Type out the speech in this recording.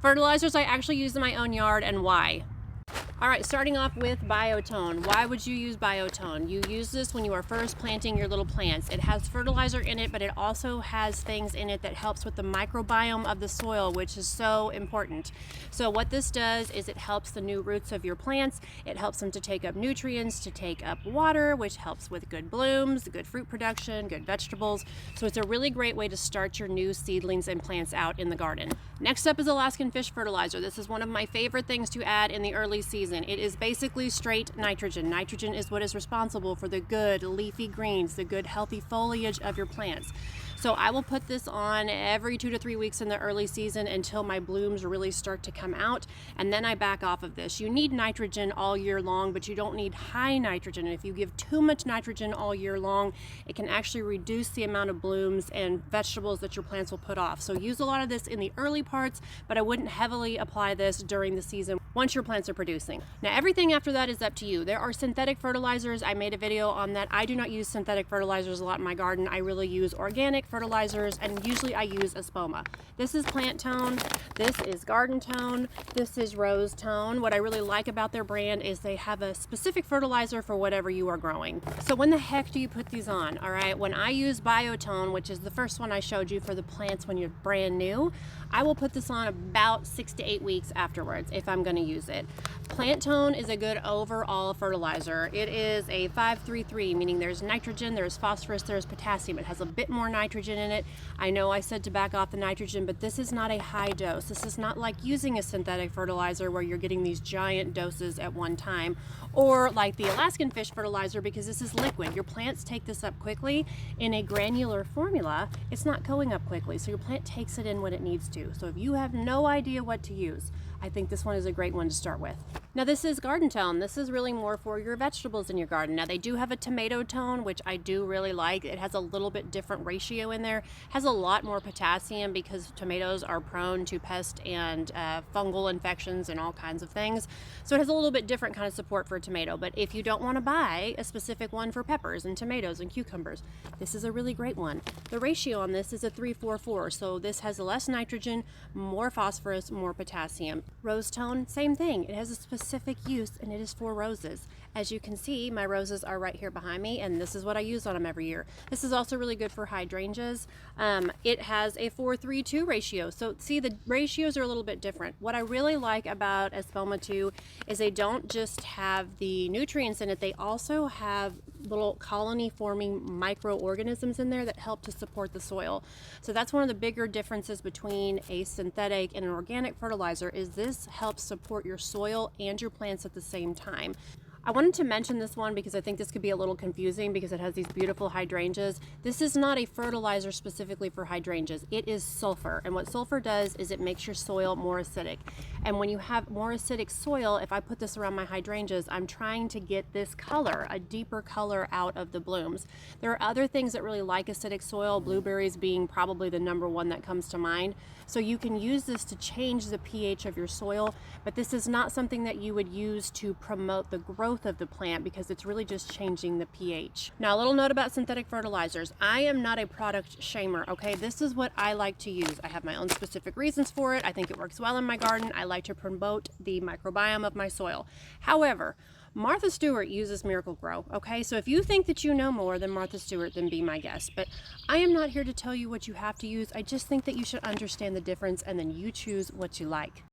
Fertilizers I actually use in my own yard, and why. All right, starting off with Biotone. Why would you use Biotone? You use this when you are first planting your little plants. It has fertilizer in it, but it also has things in it that helps with the microbiome of the soil, which is so important. So what this does is it helps the new roots of your plants. It helps them to take up nutrients, to take up water, which helps with good blooms, good fruit production, good vegetables. So it's a really great way to start your new seedlings and plants out in the garden. Next up is Alaskan fish fertilizer. This is one of my favorite things to add in the early season. It is basically straight nitrogen. Nitrogen is what is responsible for the good leafy greens, the good healthy foliage of your plants. So I will put this on every 2 to 3 weeks in the early season until my blooms really start to come out, and then I back off of this. You need nitrogen all year long, but you don't need high nitrogen. And if you give too much nitrogen all year long, it can actually reduce the amount of blooms and vegetables that your plants will put off. So use a lot of this in the early parts, but I wouldn't heavily apply this during the season once your plants are producing. Now everything after that is up to you. There are synthetic fertilizers. I made a video on that. I do not use synthetic fertilizers a lot in my garden. I really use organic fertilizers, and usually I use Espoma. This is Plant Tone, this is Garden Tone, this is Rose Tone. What I really like about their brand is they have a specific fertilizer for whatever you are growing. So when the heck do you put these on? All right, when I use Biotone, which is the first one I showed you for the plants when you're brand new, I will put this on about 6 to 8 weeks afterwards if I'm going to use it. Plant Tone is a good overall fertilizer. It is a 5-3-3, meaning there's nitrogen, there's phosphorus, there's potassium. It has a bit more nitrogen in it. I know I said to back off the nitrogen, but this is not a high dose. This is not like using a synthetic fertilizer where you're getting these giant doses at one time, or like the Alaskan fish fertilizer, because this is liquid. Your plants take this up quickly. In a granular formula, it's not going up quickly, so your plant takes it in when it needs to. So if you have no idea what to use, I think this one is a great one to start with. Now this is Garden Tone. This is really more for your vegetables in your garden. Now they do have a Tomato Tone, which I do really like. It has a little bit different ratio in there. Has a lot more potassium because tomatoes are prone to pest and fungal infections and all kinds of things. So it has a little bit different kind of support for a tomato. But if you don't want to buy a specific one for peppers and tomatoes and cucumbers, this is a really great one. The ratio on this is a 3-4-4. So this has less nitrogen, more phosphorus, more potassium. Rose Tone, same thing. It has a specific use, and it is for roses. As you can see, my roses are right here behind me, and this is what I use on them every year. This is also really good for hydrangeas. It has a 4-3-2 ratio. So see, the ratios are a little bit different. What I really like about Espoma 2 is they don't just have the nutrients in it, they also have little colony forming microorganisms in there that help to support the soil. So that's one of the bigger differences between a synthetic and an organic fertilizer, is this helps support your soil and your plants at the same time. I wanted to mention this one because I think this could be a little confusing because it has these beautiful hydrangeas. This is not a fertilizer specifically for hydrangeas. It is sulfur, and what sulfur does is it makes your soil more acidic. And when you have more acidic soil, if I put this around my hydrangeas, I'm trying to get this color, a deeper color, out of the blooms. There are other things that really like acidic soil, blueberries being probably the #1 that comes to mind. So you can use this to change the pH of your soil, but this is not something that you would use to promote the growth of the plant because it's really just changing the pH. Now a little note about synthetic fertilizers. I am not a product shamer, okay? This is what I like to use. I have my own specific reasons for it. I think it works well in my garden. I like to promote the microbiome of my soil. However, Martha Stewart uses Miracle-Gro, okay? So if you think that you know more than Martha Stewart, then be my guest. But I am not here to tell you what you have to use. I just think that you should understand the difference, and then you choose what you like.